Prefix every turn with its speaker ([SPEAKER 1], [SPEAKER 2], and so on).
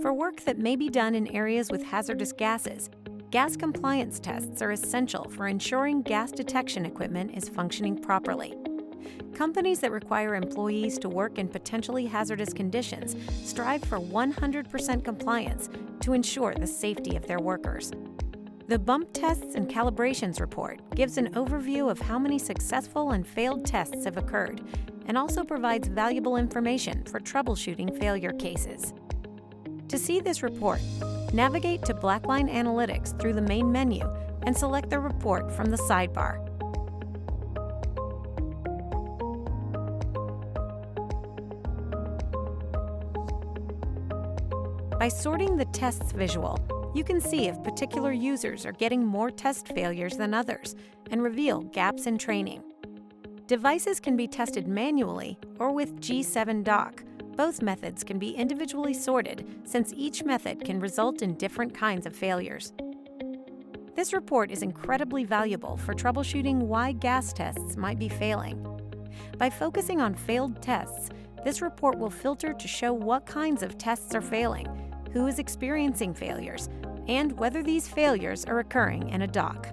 [SPEAKER 1] For work that may be done in areas with hazardous gases, gas compliance tests are essential for ensuring gas detection equipment is functioning properly. Companies that require employees to work in potentially hazardous conditions strive for 100% compliance to ensure the safety of their workers. The Bump Tests and Calibrations report gives an overview of how many successful and failed tests have occurred and also provides valuable information for troubleshooting failure cases. To see this report, navigate to Blackline Analytics through the main menu and select the report from the sidebar. By sorting the tests visual, you can see if particular users are getting more test failures than others and reveal gaps in training. Devices can be tested manually or with G7 dock. Both methods can be individually sorted since each method can result in different kinds of failures. This report is incredibly valuable for troubleshooting why gas tests might be failing. By focusing on failed tests, this report will filter to show what kinds of tests are failing, who is experiencing failures, and whether these failures are occurring in a dock.